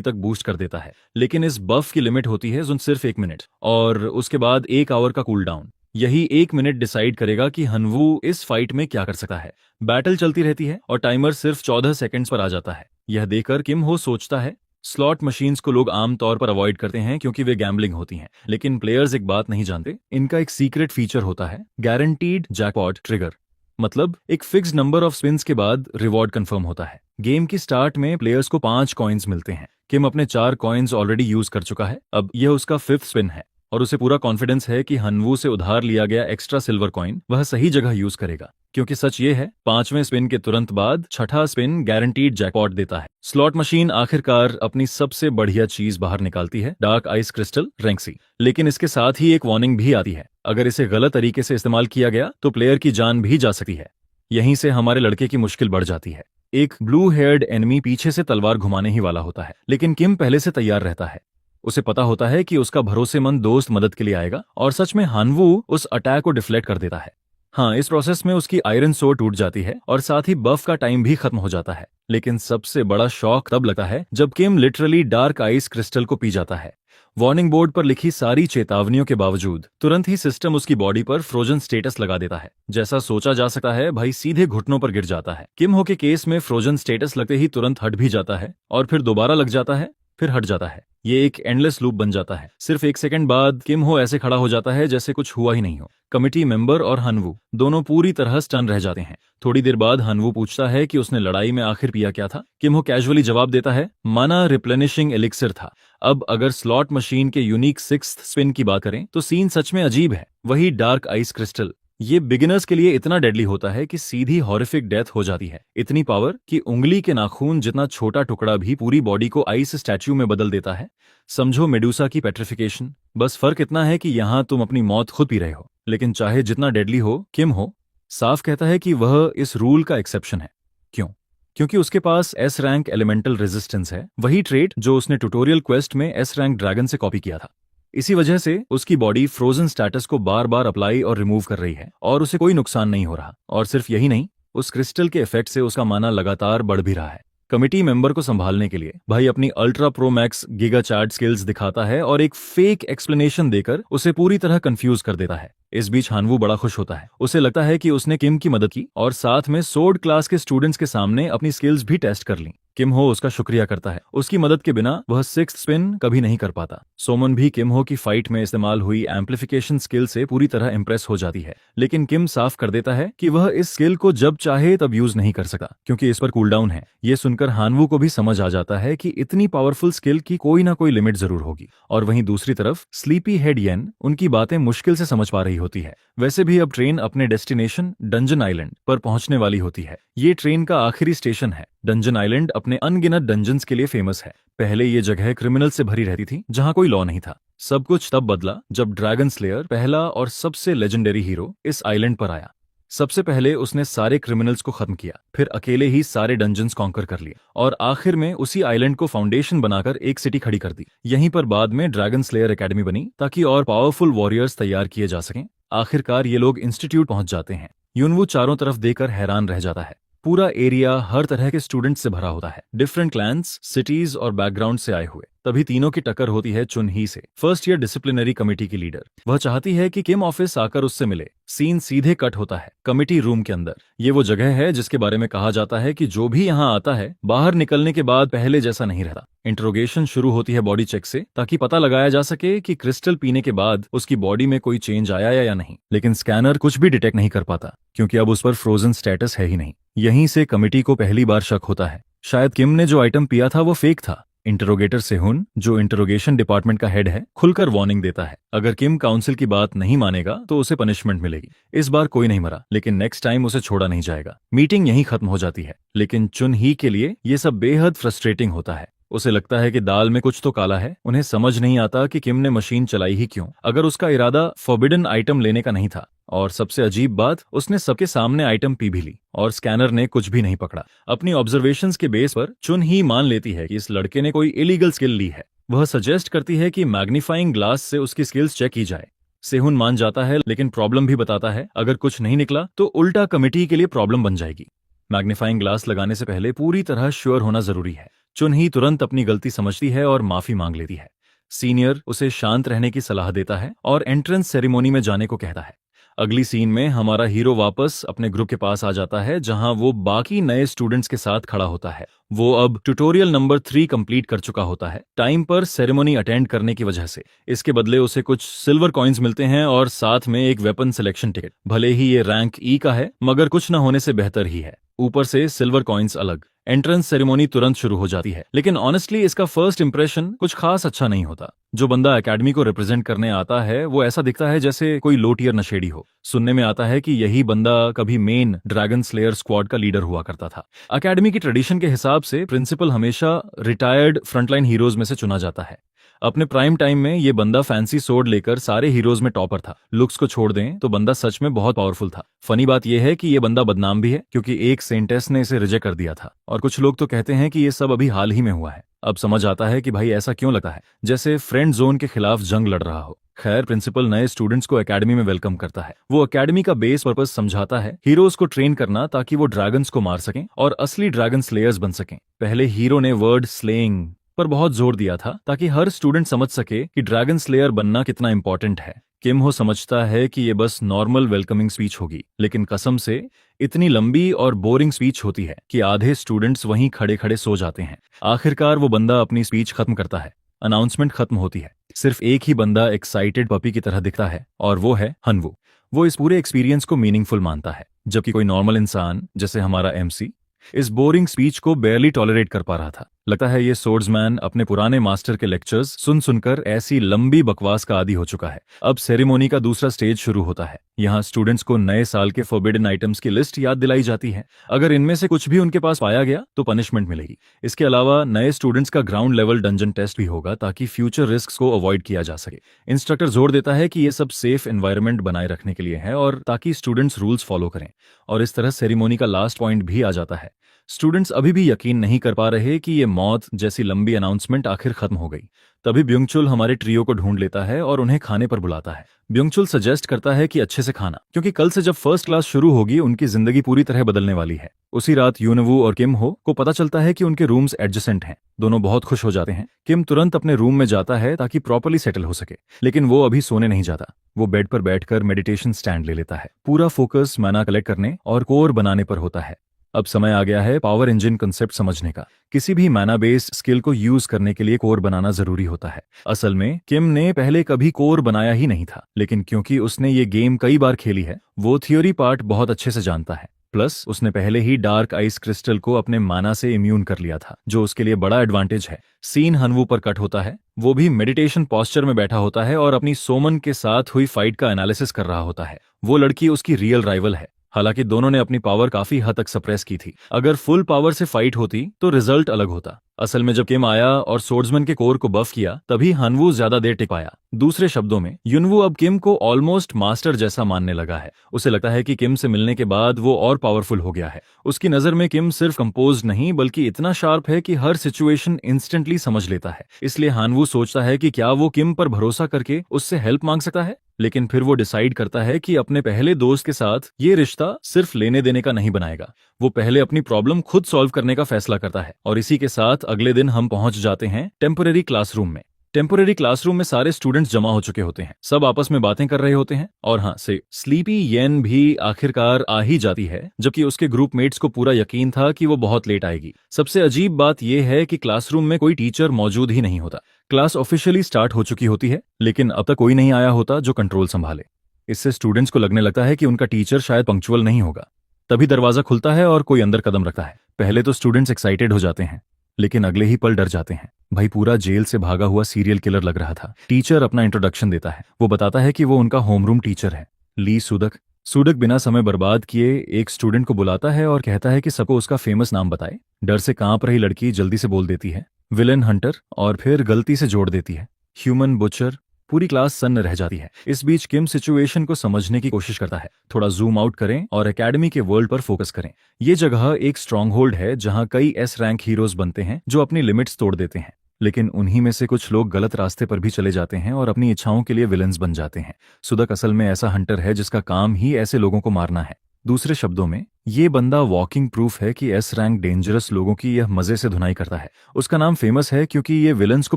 तक बूस्ट कर देता है, लेकिन इस बफ की लिमिट होती है सिर्फ 1 मिनट और उसके बाद 1 आवर का कूल डाउन। यही 1 मिनट डिसाइड करेगा कि हनवू इस फाइट में क्या कर सकता है। बैटल चलती रहती है और टाइमर सिर्फ 14 सेकंड्स पर आ जाता है। यह देखकर किम हो सोचता है स्लॉट मशीन्स को लोग आमतौर पर अवॉइड करते हैं क्योंकि वे गैम्बलिंग होती हैं, लेकिन प्लेयर्स एक बात नहीं जानते, इनका एक सीक्रेट फीचर होता है गारंटीड जैकपॉट ट्रिगर। मतलब एक फिक्स नंबर ऑफ स्पिन्स के बाद रिवॉर्ड कंफर्म होता है। गेम की स्टार्ट में प्लेयर्स को 5 कॉइन्स मिलते हैं। किम अपने 4 कॉइन्स ऑलरेडी यूज कर चुका है, अब यह उसका 5th स्पिन है और उसे पूरा कॉन्फिडेंस है कि हनवू से उधार लिया गया एक्स्ट्रा सिल्वर कॉइन वह सही जगह यूज करेगा, क्योंकि सच ये है 5वें स्पिन के तुरंत बाद 6ठा स्पिन गारंटीड जैकपॉट देता है। स्लॉट मशीन आखिरकार अपनी सबसे बढ़िया चीज बाहर निकालती है, डार्क आइस क्रिस्टल रेंक्सी। लेकिन इसके साथ ही एक वार्निंग भी आती है, अगर इसे गलत तरीके से इस्तेमाल किया गया तो प्लेयर की जान भी जा सकती है। यहीं से हमारे लड़के की मुश्किल बढ़ जाती है। एक ब्लू हेयर्ड एनिमी पीछे से तलवार घुमाने ही वाला होता है, लेकिन किम पहले से तैयार रहता है। उसे पता होता है कि उसका भरोसेमंद दोस्त मदद के लिए आएगा और सच में हनवू उस अटैक को डिफ्लेक्ट कर देता है। हाँ, इस प्रोसेस में उसकी आयरन सोर्ड टूट जाती है और साथ ही बफ का टाइम भी खत्म हो जाता है। लेकिन सबसे बड़ा शॉक तब लगता है जब किम लिटरली डार्क आइस क्रिस्टल को पी जाता है। वार्निंग बोर्ड पर लिखी सारी चेतावनियों के बावजूद तुरंत ही सिस्टम उसकी बॉडी पर फ्रोजन स्टेटस लगा देता है। जैसा सोचा जा सकता है, भाई सीधे घुटनों पर गिर जाता है। किम हो के केस में फ्रोजन स्टेटस लगते ही तुरंत हट भी जाता है और फिर दोबारा लग जाता है, फिर हट जाता है। ये एक एंडलेस लूप बन जाता है। सिर्फ 1 सेकंड बाद किम हो ऐसे खड़ा हो जाता है जैसे कुछ हुआ ही नहीं हो। कमिटी मेंबर और हनवू दोनों पूरी तरह स्टन रह जाते हैं। थोड़ी देर बाद हनवू पूछता है कि उसने लड़ाई में आखिर पिया क्या था। किम हो कैजुअली जवाब देता है, माना रिप्लेनिशिंग एलिक्सिर था। अब अगर स्लॉट मशीन के यूनिक सिक्स्थ स्पिन की बात करें तो सीन सच में अजीब है। वही डार्क आइस क्रिस्टल, ये बिगिनर्स के लिए इतना डेडली होता है कि सीधी हॉरिफिक डेथ हो जाती है। इतनी पावर कि उंगली के नाखून जितना छोटा टुकड़ा भी पूरी बॉडी को आइस स्टैच्यू में बदल देता है। समझो मेडुसा की पेट्रिफिकेशन। बस फर्क इतना है कि यहाँ तुम अपनी मौत खुद पी रहे हो। लेकिन चाहे जितना डेडली हो, किम हो साफ कहता है कि वह इस रूल का एक्सेप्शन है। क्यों? क्योंकि उसके पास एस रैंक एलिमेंटल रेजिस्टेंस है, वही ट्रेट जो उसने ट्यूटोरियल क्वेस्ट में एस रैंक ड्रैगन से कॉपी किया था। इसी वजह से उसकी बॉडी फ्रोजन स्टेटस को बार बार अप्लाई और रिमूव कर रही है और उसे कोई नुकसान नहीं हो रहा। और सिर्फ यही नहीं, उस क्रिस्टल के इफेक्ट से उसका माना लगातार बढ़ भी रहा है। कमिटी मेंबर को संभालने के लिए भाई अपनी ultra pro max giga chart skills दिखाता है और एक फेक एक्सप्लेनेशन देकर उसे पूरी तरह कंफ्यूज कर देता है। इस बीच हानवू बड़ा खुश होता है। उसे लगता है कि उसने किम की मदद की और साथ में सोर्ड क्लास के स्टूडेंट्स के सामने अपनी स्किल्स भी टेस्ट कर ली। किम हो उसका शुक्रिया करता है। उसकी मदद के बिना वह सिक्स्थ स्पिन कभी नहीं कर पाता। सोमन भी किम हो की फाइट में इस्तेमाल हुई एम्पलीफिकेशन स्किल से पूरी तरह इंप्रेस हो जाती है। लेकिन किम साफ कर देता है कि वह इस स्किल को जब चाहे तब यूज नहीं कर सकता क्योंकि इस पर कूलडाउन है। ये सुनकर हानवू को भी समझ आ जाता है कि इतनी पावरफुल स्किल की कोई ना कोई लिमिट जरूर होगी। और वहीं दूसरी तरफ स्लीपी हेड येन उनकी बातें मुश्किल से समझ पा रही होती है। वैसे भी अब ट्रेन अपने डेस्टिनेशन डंजन आइलैंड पर पहुंचने वाली होती है। ये ट्रेन का आखिरी स्टेशन है। डंजन आइलैंड अपने अनगिनत डंजन्स के लिए फेमस है। पहले ये जगह क्रिमिनल से भरी रहती थी जहां कोई लॉ नहीं था। सब कुछ तब बदला जब ड्रैगन स्लेयर, पहला और सबसे लेजेंडरी हीरो, इस आइलैंड पर आया। सबसे पहले उसने सारे क्रिमिनल्स को खत्म किया, फिर अकेले ही सारे डंजन्स कॉन्कर कर लिए और आखिर में उसी आइलैंड को फाउंडेशन बनाकर एक सिटी खड़ी कर दी। यहीं पर बाद में ड्रैगन स्लेयर एकेडमी बनी ताकि और पावरफुल वॉरियर्स तैयार किए जा सकें। आखिरकार ये लोग इंस्टीट्यूट पहुंच जाते हैं। यूनवू चारों तरफ देखकर हैरान रह जाता है। पूरा एरिया हर तरह के स्टूडेंट्स से भरा होता है, डिफरेंट क्लैंस, सिटीज और बैकग्राउंड से आए हुए। तभी तीनों की टक्कर होती है चुन ही से, फर्स्ट ईयर डिसिप्लिनरी कमेटी की लीडर। वह चाहती है कि किम ऑफिस आकर उससे मिले। सीन सीधे कट होता है कमेटी रूम के अंदर। ये वो जगह है जिसके बारे में कहा जाता है कि जो भी यहाँ आता है बाहर निकलने के बाद पहले जैसा नहीं रहता। इंट्रोगेशन शुरू होती है बॉडी चेक से ताकि पता लगाया जा सके कि क्रिस्टल पीने के बाद उसकी बॉडी में कोई चेंज आया या नहीं। लेकिन स्कैनर कुछ भी डिटेक्ट नहीं कर पाता क्योंकि अब उस पर फ्रोजन स्टेटस है ही नहीं। यहीं से कमेटी को पहली बार शक होता है, शायद किम ने जो आइटम पिया था वो फेक था। इंटरोगेटर सेहुन, जो इंटरोगेशन डिपार्टमेंट का हेड है, खुलकर वार्निंग देता है अगर किम काउंसिल की बात नहीं मानेगा तो उसे पनिशमेंट मिलेगी। इस बार कोई नहीं मरा, लेकिन नेक्स्ट टाइम उसे छोड़ा नहीं जाएगा। मीटिंग यहीं खत्म हो जाती है। लेकिन चुन ही के लिए ये सब बेहद फ्रस्ट्रेटिंग होता है। उसे लगता है कि दाल में कुछ तो काला है। उन्हें समझ नहीं आता कि किम ने मशीन चलाई ही क्यों, अगर उसका इरादा फॉरबिडन आइटम लेने का नहीं था। और सबसे अजीब बात, उसने सबके सामने आइटम पी भी ली और स्कैनर ने कुछ भी नहीं पकड़ा। अपनी ऑब्जर्वेशंस के बेस पर चुन ही मान लेती है कि इस लड़के ने कोई इलीगल स्किल ली है। वह सजेस्ट करती है कि मैग्नीफाइंग ग्लास से उसकी स्किल्स चेक की जाए। सेहुन मान जाता है, लेकिन प्रॉब्लम भी बताता है अगर कुछ नहीं निकला तो उल्टा कमेटी के लिए प्रॉब्लम बन जाएगी। मैग्नीफाइंग ग्लास लगाने से पहले पूरी तरह श्योर होना जरूरी है। चुन ही तुरंत अपनी गलती समझती है और माफी मांग लेती है। सीनियर उसे शांत रहने की सलाह देता है और एंट्रेंस सेरेमोनी में जाने को कहता है। अगली सीन में हमारा हीरो वापस अपने ग्रुप के पास आ जाता है जहां वो बाकी नए स्टूडेंट्स के साथ खड़ा होता है। वो अब ट्यूटोरियल नंबर 3 कंप्लीट कर चुका होता है, टाइम पर सेरेमनी अटेंड करने की वजह से। इसके बदले उसे कुछ सिल्वर कॉइन्स मिलते हैं और साथ में एक वेपन सिलेक्शन टिकट। भले ही ये रैंक ई का है, मगर कुछ न होने से बेहतर ही है। ऊपर से सिल्वर कॉइन्स अलग। एंट्रेंस सेरेमोनी तुरंत शुरू हो जाती है, लेकिन ऑनेस्टली इसका फर्स्ट इंप्रेशन कुछ खास अच्छा नहीं होता। जो बंदा एकेडमी को रिप्रेजेंट करने आता है वो ऐसा दिखता है जैसे कोई लो टियर नशेड़ी हो। सुनने में आता है कि यही बंदा कभी मेन ड्रैगन स्लेयर स्क्वाड का लीडर हुआ करता था। एकेडमी की ट्रेडिशन के हिसाब से प्रिंसिपल हमेशा रिटायर्ड फ्रंटलाइन हीरोज में से चुना जाता है। अपने प्राइम टाइम में ये बंदा फैंसी सोर्ड लेकर सारे हीरोज में टॉपर था। लुक्स को छोड़ दें तो बंदा सच में बहुत पावरफुल था। फनी बात यह है कि ये बंदा बदनाम भी है क्योंकि एक सेंटेस ने इसे रिजेक्ट कर दिया था और कुछ लोग तो कहते हैं कि ये सब अभी हाल ही में हुआ है। अब समझ आता है कि भाई ऐसा क्यों लगता है जैसे फ्रेंड जोन के खिलाफ जंग लड़ रहा हो। खैर, प्रिंसिपल नए स्टूडेंट्स को एकेडमी में वेलकम करता है। वो एकेडमी का बेस पर्पस समझाता है, हीरोज को ट्रेन करना ताकि वो ड्रैगन्स को मार सकें और असली ड्रैगन स्लेयर्स बन सकें। पहले हीरो ने वर्ड स्लेइंग पर बहुत जोर दिया था ताकि हर स्टूडेंट समझ सके कि ड्रैगन स्लेयर बनना कितना इंपॉर्टेंट है। किम हो समझता है कि ये बस नॉर्मल वेलकमिंग स्पीच होगी, लेकिन कसम से इतनी लंबी और बोरिंग स्पीच होती है कि आधे स्टूडेंट्स वहीं खड़े खड़े सो जाते हैं। आखिरकार वो बंदा अपनी स्पीच खत्म करता है। अनाउंसमेंट खत्म होती है। सिर्फ एक ही बंदा एक्साइटेड पपी की तरह दिखता है और वो है हनवू। वो इस पूरे एक्सपीरियंस को मीनिंगफुल मानता है, जबकि कोई नॉर्मल इंसान जैसे हमारा एमसी इस बोरिंग स्पीच को बेयरली टॉलरेट कर पा रहा था। लगता है ये सोर्ड्समैन अपने पुराने मास्टर के लेक्चर्स सुन सुनकर ऐसी लंबी बकवास का आदी हो चुका है। अब सेरेमोनी का दूसरा स्टेज शुरू होता है। यहाँ स्टूडेंट्स को नए साल के फॉरबिडन आइटम्स की लिस्ट याद दिलाई जाती है। अगर इनमें से कुछ भी उनके पास पाया गया तो पनिशमेंट मिलेगी। इसके अलावा नए स्टूडेंट्स का ग्राउंड लेवल डंजन टेस्ट भी होगा ताकि फ्यूचर रिस्क को अवॉइड किया जा सके। इंस्ट्रक्टर जोर देता है कि ये सब सेफ एनवायरनमेंट बनाए रखने के लिए है और ताकि स्टूडेंट्स रूल्स फॉलो करें। और इस तरह सेरेमोनी का लास्ट पॉइंट भी आ जाता है। स्टूडेंट्स अभी भी यकीन नहीं कर पा रहे कि ये मौत जैसी लंबी अनाउंसमेंट आखिर खत्म हो गई। तभी ब्युंगचुल हमारे ट्रियो को ढूंढ लेता है और उन्हें खाने पर बुलाता है। ब्युंगचुल सजेस्ट करता है कि अच्छे से खाना, क्योंकि कल से जब फर्स्ट क्लास शुरू होगी उनकी जिंदगी पूरी तरह बदलने वाली है। उसी रात यूनवू और किम हो को पता चलता है कि उनके रूम्स एडजेसेंट हैं। दोनों बहुत खुश हो जाते हैं। किम तुरंत अपने रूम में जाता है ताकि प्रॉपर्ली सेटल हो सके, लेकिन वो अभी सोने नहीं जाता। वो बेड पर बैठकर मेडिटेशन स्टैंड ले लेता है। पूरा फोकस मैना कलेक्ट करने और कोर बनाने पर होता है। अब समय आ गया है पावर इंजन कंसेप्ट समझने का। किसी भी मैना बेस्ड स्किल को यूज करने के लिए कोर बनाना जरूरी होता है। असल में किम ने पहले कभी कोर बनाया ही नहीं था, लेकिन क्योंकि उसने ये गेम कई बार खेली है, वो थियोरी पार्ट बहुत अच्छे से जानता है। प्लस उसने पहले ही डार्क आइस क्रिस्टल को अपने माना से इम्यून कर लिया था, जो उसके लिए बड़ा एडवांटेज है। सीन हनवू पर कट होता है। वो भी मेडिटेशन पोस्चर में बैठा होता है और अपनी सोमन के साथ हुई फाइट का एनालिसिस कर रहा होता है। वो लड़की उसकी रियल राइवल है। हालांकि दोनों ने अपनी पावर काफी हद तक सप्रेस की थी। अगर फुल पावर से फाइट होती तो रिजल्ट अलग होता। असल में जब किम आया और सोर्ड्समैन के कोर को बफ किया, तभी हनवू ज्यादा देर टिक पाया। दूसरे शब्दों में युनवू अब किम को ऑलमोस्ट मास्टर जैसा मानने लगा है। उसे लगता है कि किम से मिलने के बाद वो और पावरफुल हो गया है। उसकी नजर में किम सिर्फ कंपोज नहीं बल्कि इतना शार्प है कि हर सिचुएशन इंस्टेंटली समझ लेता है। इसलिए हनवू सोचता है कि क्या वो किम पर भरोसा करके उससे हेल्प मांग सकता है, लेकिन फिर वो डिसाइड करता है कि अपने पहले दोस्त के साथ ये रिश्ता सिर्फ लेने देने का नहीं बनाएगा। वो पहले अपनी प्रॉब्लम खुद सॉल्व करने का फैसला करता है। और इसी के साथ अगले दिन हम पहुंच जाते हैं टेम्परेरी क्लासरूम में। टेम्परेरी क्लासरूम में सारे स्टूडेंट्स जमा हो चुके होते हैं। सब आपस में बातें कर रहे होते हैं और हाँ से स्लीपी येन भी आखिरकार आ ही जाती है, जबकि उसके ग्रुप मेट्स को पूरा यकीन था कि वो बहुत लेट आएगी। सबसे अजीब बात यह है कि क्लासरूम में कोई टीचर मौजूद ही नहीं होता। क्लास ऑफिशियली स्टार्ट हो चुकी होती है, लेकिन अब तक कोई नहीं आया होता जो कंट्रोल संभाले। इससे स्टूडेंट्स को लगने लगता है कि उनका टीचर शायद पंक्चुअल नहीं होगा। तभी दरवाजा खुलता है और कोई अंदर कदम रखता है। पहले तो स्टूडेंट्स एक्साइटेड हो जाते हैं, लेकिन अगले ही पल डर जाते हैं। भाई पूरा जेल से भागा हुआ सीरियल किलर लग रहा था। टीचर अपना इंट्रोडक्शन देता है। वो बताता है कि वो उनका होमरूम टीचर है, ली सुदक। सुदक बिना समय बर्बाद किए एक स्टूडेंट को बुलाता है और कहता है कि सबको उसका फेमस नाम बताए। डर से कांप रही लड़की जल्दी से बोल देती है, विलन हंटर, और फिर गलती से जोड़ देती है, ह्यूमन बुचर। पूरी क्लास सन्न रह जाती है। इस बीच किम सिचुएशन को समझने की कोशिश करता है। थोड़ा जूम आउट करें और एकेडमी के वर्ल्ड पर फोकस करें। ये जगह एक स्ट्रॉन्ग होल्ड है जहां कई एस रैंक हीरोज बनते हैं जो अपनी लिमिट्स तोड़ देते हैं, लेकिन उन्हीं में से कुछ लोग गलत रास्ते पर भी चले जाते हैं और अपनी इच्छाओं के लिए विलन्स बन जाते हैं। सुदक असल में ऐसा हंटर है जिसका काम ही ऐसे लोगों को मारना है। दूसरे शब्दों में ये बंदा वॉकिंग प्रूफ है कि एस रैंक डेंजरस लोगों की यह मजे से धुनाई करता है। उसका नाम फेमस है क्योंकि ये विलन्स को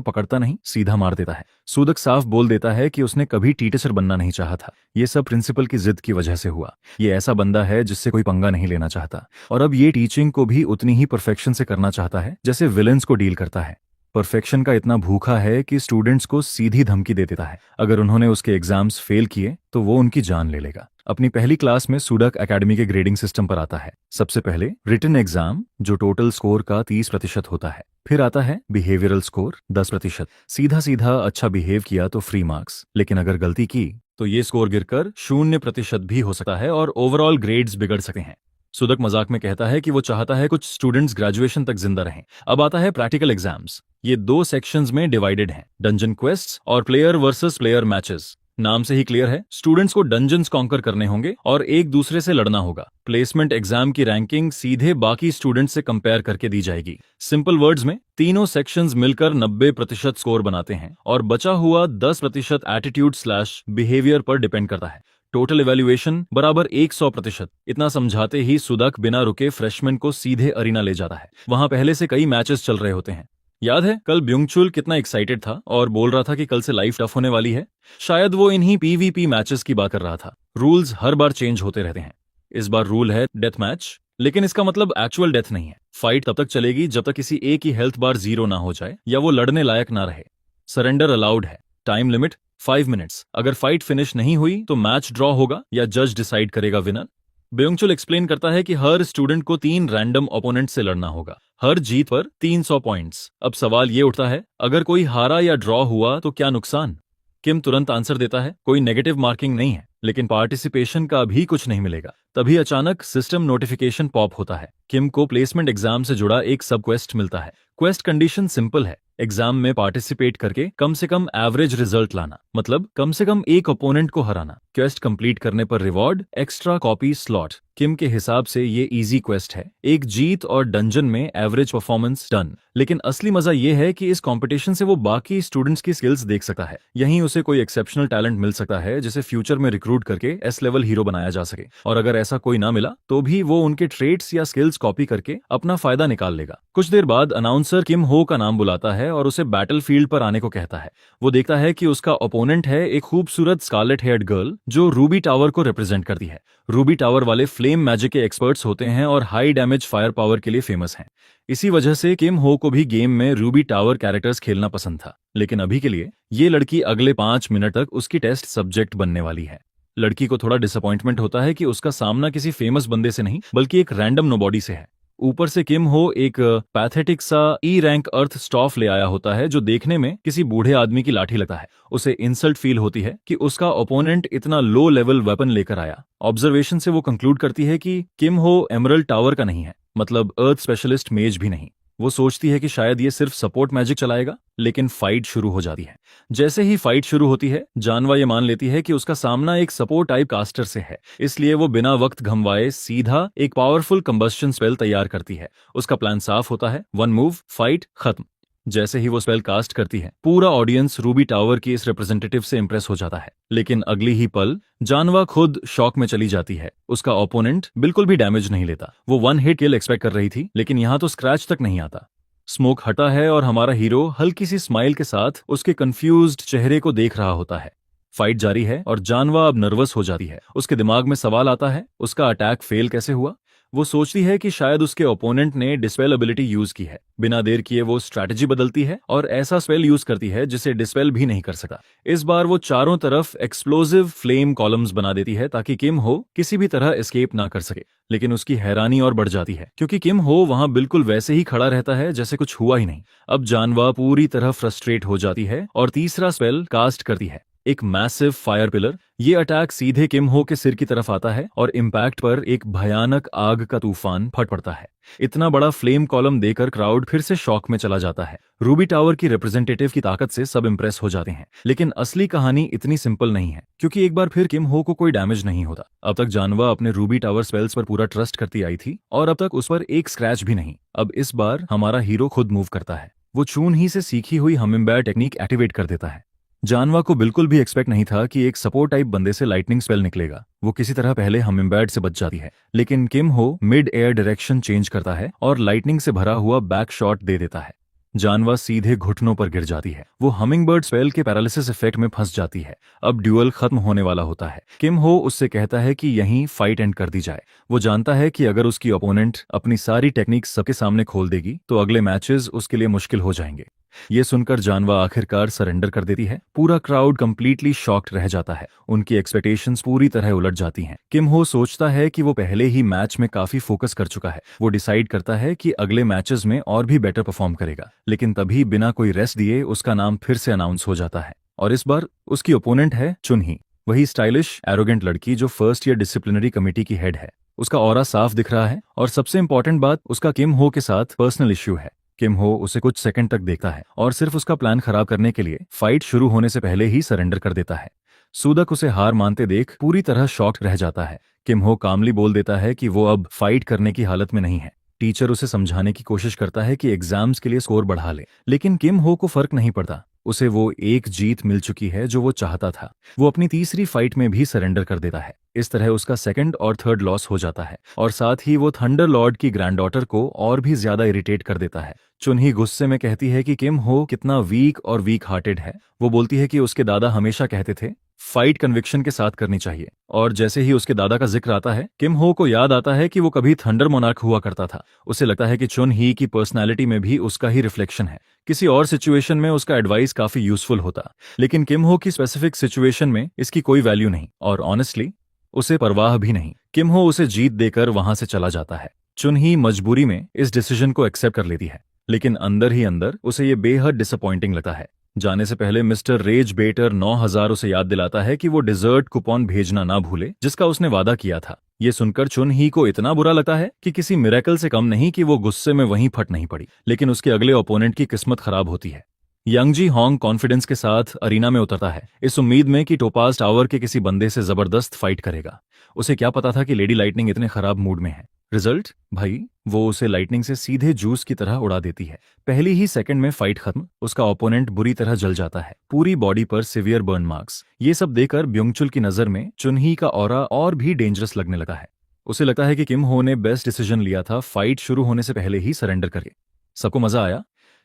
पकड़ता नहीं, सीधा मार देता है। सुदक साफ बोल देता है कि उसने कभी टीचर बनना नहीं चाहा था। ये सब प्रिंसिपल की जिद की वजह से हुआ। ये ऐसा बंदा है जिससे कोई पंगा नहीं लेना चाहता, और अब ये टीचिंग को भी उतनी ही परफेक्शन से करना चाहता है जैसे विलन्स को डील करता है। परफेक्शन का इतना भूखा है कि स्टूडेंट्स को सीधी धमकी दे देता है। अगर उन्होंने उसके एग्जाम्स फेल किए तो वो उनकी जान ले लेगा। अपनी पहली क्लास में सुडक एकेडमी के ग्रेडिंग सिस्टम पर आता है। सबसे पहले रिटन एग्जाम, जो टोटल स्कोर का 30% होता है। फिर आता है बिहेवियरल स्कोर 10%। सीधा सीधा अच्छा बिहेव किया तो फ्री मार्क्स, लेकिन अगर गलती की तो ये स्कोर गिरकर 0% भी हो सकता है और ओवरऑल ग्रेड्स बिगड़ सकते हैं। सुदक मजाक में कहता है कि वो चाहता है कुछ स्टूडेंट्स ग्रेजुएशन तक जिंदा रहें। अब आता है प्रैक्टिकल एग्जाम्स। ये 2 सेक्शंस में डिवाइडेड हैं, डंजन क्वेस्ट्स और प्लेयर वर्सेस प्लेयर मैचेस। नाम से ही क्लियर है, स्टूडेंट्स को डंजन्स कॉन्कर करने होंगे और एक दूसरे से लड़ना होगा। प्लेसमेंट एग्जाम की रैंकिंग सीधे बाकी स्टूडेंट्स से कंपेयर करके दी जाएगी। सिंपल वर्ड्स में तीनों सेक्शंस मिलकर 90% स्कोर बनाते हैं और बचा हुआ 10% एटीट्यूड/बिहेवियर पर डिपेंड करता है। टोटल इवैल्यूएशन बराबर 100%। इतना समझाते ही सुदक बिना रुके फ्रेशमैन को सीधे अरीना ले जाता है। वहां पहले से कई मैचेस चल रहे होते हैं। याद है कल ब्युंगचुल कितना एक्साइटेड था और बोल रहा था कि कल से लाइफ टफ होने वाली है। शायद वो इन्हीं पीवीपी मैचेस की बात कर रहा था। रूल्स हर बार चेंज होते रहते हैं। इस बार रूल है डेथ मैच, लेकिन इसका मतलब एक्चुअल डेथ नहीं है। फाइट तब तक चलेगी जब तक किसी एक की हेल्थ बार 0 ना हो जाए या वो लड़ने लायक ना रहे। सरेंडर अलाउड है। Time limit 5 minutes. अगर फाइट फिनिश नहीं हुई तो मैच ड्रॉ होगा या जज डिसाइड करेगा विनर। ब्युंगचुल एक्सप्लेन करता है कि हर स्टूडेंट को 3 रैंडम ओपोनेंट से लड़ना होगा। हर जीत पर 300 पॉइंट्स। अब सवाल ये उठता है, अगर कोई हारा या ड्रॉ हुआ तो क्या नुकसान? किम तुरंत आंसर देता है, कोई नेगेटिव मार्किंग नहीं है, लेकिन पार्टिसिपेशन का भी कुछ नहीं मिलेगा। तभी अचानक सिस्टम नोटिफिकेशन पॉप होता है। किम को प्लेसमेंट एग्जाम से जुड़ा एक सब क्वेस्ट मिलता है। क्वेस्ट कंडीशन सिंपल है, एग्जाम में पार्टिसिपेट करके कम से कम एवरेज रिजल्ट लाना, मतलब कम से कम एक ओपोनेंट को हराना। क्वेस्ट कंप्लीट करने पर रिवॉर्ड एक्स्ट्रा कॉपी स्लॉट। किम के हिसाब से ये इजी क्वेस्ट है, एक जीत और डंजन में एवरेज परफॉर्मेंस डन। लेकिन असली मजा ये है कि इस कंपटीशन से वो बाकी स्टूडेंट्स की स्किल्स देख सकता है। यहीं उसे कोई एक्सेप्शनल टैलेंट मिल सकता है जिसे फ्यूचर में रिक्रूट करके एस लेवल हीरो बनाया जा सके। और अगर ऐसा कोई ना मिला तो भी वो उनके ट्रेड्स या स्किल्स कॉपी करके अपना फायदा निकाल लेगा। कुछ देर बाद अनाउंसर किम हो का नाम बुलाता है और उसे बैटलफील्ड पर आने को कहता है। वो देखता है कि उसका ओपोनेंट है एक खूबसूरत स्कारलेट हेयर्ड गर्ल जो रूबी टावर को रिप्रेजेंट करती है। रूबी टावर वाले फ्लेम मैजिक के एक्सपर्ट्स होते हैं और हाई डैमेज फायर पावर के लिए फेमस हैं। इसी वजह से किम हो को भी गेम में रूबी टावर कैरेक्टर्स खेलना पसंद था। लेकिन अभी के लिए ये लड़की अगले 5 मिनट तक उसकी टेस्ट सब्जेक्ट बनने वाली है। लड़की को थोड़ा डिसअपॉइंटमेंट होता है कि उसका सामना किसी फेमस बंदे से नहीं बल्कि एक रैंडम नोबॉडी से है। ऊपर से किम हो एक पैथेटिक सा ई रैंक अर्थ स्टॉफ ले आया होता है जो देखने में किसी बूढ़े आदमी की लाठी लगता है। उसे इंसल्ट फील होती है कि उसका ओपोनेंट इतना लो लेवल वेपन लेकर आया। ऑब्जर्वेशन से वो कंक्लूड करती है कि किम हो एमरल्ड टावर का नहीं है, मतलब अर्थ स्पेशलिस्ट मेज भी नहीं। वो सोचती है कि शायद ये सिर्फ सपोर्ट मैजिक चलाएगा, लेकिन फाइट शुरू हो जाती है। जैसे ही फाइट शुरू होती है, जानवा ये मान लेती है कि उसका सामना एक सपोर्ट टाइप कास्टर से है, इसलिए वो बिना वक्त घमवाए सीधा एक पावरफुल कंबस्शन स्पेल तैयार करती है। उसका प्लान साफ होता है, 1 मूव, फाइट, खत्म। जैसे ही वो स्पेल कास्ट करती है, पूरा ऑडियंस रूबी टावर की इस रिप्रेजेंटेटिव से इंप्रेस हो जाता है। लेकिन अगली ही पल जानवा खुद शॉक में चली जाती है। उसका ओपोनेंट बिल्कुल भी डैमेज नहीं लेता। वो 1 हिट किल एक्सपेक्ट कर रही थी, लेकिन यहाँ तो स्क्रैच तक नहीं आता। स्मोक हटा है और हमारा हीरो हल्की सी स्माइल के साथ उसके कंफ्यूज्ड चेहरे को देख रहा होता है। फाइट जारी है और जानवा अब नर्वस हो जाती है। उसके दिमाग में सवाल आता है, उसका अटैक फेल कैसे हुआ? वो सोचती है कि शायद उसके ओपोनेंट ने डिस्पेल एबिलिटी यूज की है। बिना देर किए वो स्ट्रैटेजी बदलती है और ऐसा स्पेल यूज करती है जिसे डिस्पेल भी नहीं कर सकता। इस बार वो चारों तरफ एक्सप्लोसिव फ्लेम कॉलम्स बना देती है ताकि किम हो किसी भी तरह एस्केप ना कर सके। लेकिन उसकी हैरानी और बढ़ जाती है क्योंकि किम हो वहां बिल्कुल वैसे ही खड़ा रहता है जैसे कुछ हुआ ही नहीं। अब जानवा पूरी तरह फ्रस्ट्रेट हो जाती है और तीसरा स्पेल कास्ट करती है, एक मैसिव फायर पिलर। ये अटैक सीधे किम हो के सिर की तरफ आता है और इम्पैक्ट पर एक भयानक आग का तूफान फट पड़ता है। इतना बड़ा फ्लेम कॉलम देकर क्राउड फिर से शॉक में चला जाता है। रूबी टावर की रिप्रेजेंटेटिव की ताकत से सब इंप्रेस हो जाते हैं, लेकिन असली कहानी इतनी सिंपल नहीं है क्योंकि एक बार फिर किम हो को कोई डैमेज नहीं होता। अब तक जानवा अपने रूबी टावर स्पेल्स पर पूरा ट्रस्ट करती आई थी और अब तक उस पर एक स्क्रैच भी नहीं। अब इस बार हमारा हीरो खुद मूव करता है। वो चून ही से सीखी हुई हमिंगबर्ड टेक्निक एक्टिवेट कर देता है। जानवा को बिल्कुल भी एक्सपेक्ट नहीं था कि एक सपोर्ट टाइप बंदे से लाइटनिंग स्पेल निकलेगा। वो किसी तरह पहले हमिंगबर्ड से बच जाती है, लेकिन किम हो मिड एयर डायरेक्शन चेंज करता है और लाइटनिंग से भरा हुआ बैक शॉट दे देता है। जानवा सीधे घुटनों पर गिर जाती है। वो हमिंगबर्ड स्पेल के पैरालिसिस इफेक्ट में फंस जाती है। अब ड्यूअल खत्म होने वाला होता है। किम हो उससे कहता है कि यहीं फाइट एंड कर दी जाए। वो जानता है कि अगर उसकी ओपोनेंट अपनी सारी टेक्निक्स सबके सामने खोल देगी तो अगले मैचेस उसके लिए मुश्किल हो जाएंगे। ये सुनकर जानवा आखिरकार सरेंडर कर देती है। पूरा क्राउड कंप्लीटली शॉक्ड रह जाता है। उनकी एक्सपेक्टेशंस पूरी तरह उलट जाती हैं। किम हो सोचता है कि वो पहले ही मैच में काफी फोकस कर चुका है। वो डिसाइड करता है कि अगले मैचेस में और भी बेटर परफॉर्म करेगा, लेकिन तभी बिना कोई रेस्ट दिए उसका नाम फिर से अनाउंस हो जाता है और इस बार उसकी ओपोनेंट है चुनही, वही स्टाइलिश एरोगेंट लड़की जो फर्स्ट ईयर डिसिप्लिनरी कमेटी की हेड है। उसका ऑरा साफ दिख रहा है और सबसे इंपॉर्टेंट बात, उसका किम हो के साथ पर्सनल इश्यू है। किम हो उसे कुछ सेकंड तक देखता है और सिर्फ उसका प्लान खराब करने के लिए फाइट शुरू होने से पहले ही सरेंडर कर देता है। सूदक उसे हार मानते देख पूरी तरह शॉक्ड रह जाता है। किम हो कामली बोल देता है कि वो अब फाइट करने की हालत में नहीं है। टीचर उसे समझाने की कोशिश करता है कि एग्जाम्स के लिए स्कोर बढ़ा ले, लेकिन किम हो को फर्क नहीं पड़ता। उसे वो एक जीत मिल चुकी है जो वो चाहता था। वो अपनी तीसरी फाइट में भी सरेंडर कर देता है। इस तरह उसका सेकंड और थर्ड लॉस हो जाता है और साथ ही वो थंडर लॉर्ड की ग्रैंडडॉटर को और भी ज्यादा इरिटेट कर देता है। चुनही गुस्से में कहती है कि किम हो कितना वीक और वीक हार्टेड है। वो बोलती है कि उसके दादा हमेशा कहते थे फाइट कन्विक्शन के साथ करनी चाहिए, और जैसे ही उसके दादा का जिक्र आता है किम हो को याद आता है कि वो कभी थंडर मोनार्क हुआ करता था। उसे लगता है कि चुन ही की पर्सनैलिटी में भी उसका ही रिफ्लेक्शन है। किसी और सिचुएशन में उसका एडवाइस काफी यूजफुल होता, लेकिन किम हो की स्पेसिफिक सिचुएशन में इसकी कोई वैल्यू नहीं और ऑनेस्टली उसे परवाह भी नहीं। किम हो उसे जीत देकर वहां से चला जाता है। चुन ही मजबूरी में इस डिसीजन को एक्सेप्ट कर लेती है, लेकिन अंदर ही अंदर उसे ये बेहद डिसअपॉइंटिंग लगता है। जाने से पहले मिस्टर रेज बेटर 9000 उसे याद दिलाता है कि वो डिजर्ट कूपन भेजना ना भूले जिसका उसने वादा किया था। ये सुनकर चुन ही को इतना बुरा लगता है कि किसी मिरेकल से कम नहीं कि वो गुस्से में वहीं फट नहीं पड़ी, लेकिन उसके अगले ओपोनेंट की किस्मत खराब होती है। यंगजी होंग कॉन्फिडेंस के साथ अरीना में उतरता है, इस उम्मीद में कि टोपाज टावर के किसी बंदे से जबरदस्त फाइट करेगा। उसे क्या पता था कि लेडी लाइटनिंग इतने खराब मूड में है। रिजल्ट भाई, वो उसे लाइटनिंग से सीधे जूस की तरह उड़ा देती है। पहली ही सेकंड में फाइट खत्म, उसका ओपोनेंट बुरी तरह जल जाता है, पूरी बॉडी पर सिवियर बर्न मार्क्स। ये सब देखकर ब्योंगचुल की नजर में चुनही का ऑरा और भी डेंजरस लगने लगा है। उसे लगता है कि किम हो ने बेस्ट डिसीजन लिया था फाइट शुरू होने से पहले ही सरेंडर करके। सबको मजा आया?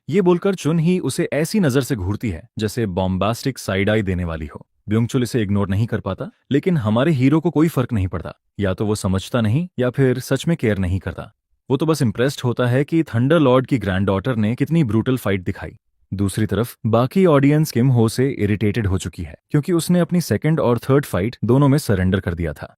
ये बोलकर चुन ही उसे ऐसी नजर से घूरती है जैसे बॉम्बास्टिक साइड आई देने वाली हो। ब्योंगचुल इसे इग्नोर नहीं कर पाता, लेकिन हमारे हीरो को कोई फर्क नहीं पड़ता। या तो वो समझता नहीं या फिर सच में केयर नहीं करता। वो तो बस इम्प्रेस्ड होता है कि थंडर लॉर्ड की ग्रैंडडॉटर ने कितनी ब्रूटल फाइट दिखाई। दूसरी तरफ बाकी ऑडियंस किम हो से इरिटेटेड हो चुकी है, क्योंकि उसने अपनी सेकंड और थर्ड फाइट दोनों में सरेंडर कर दिया था।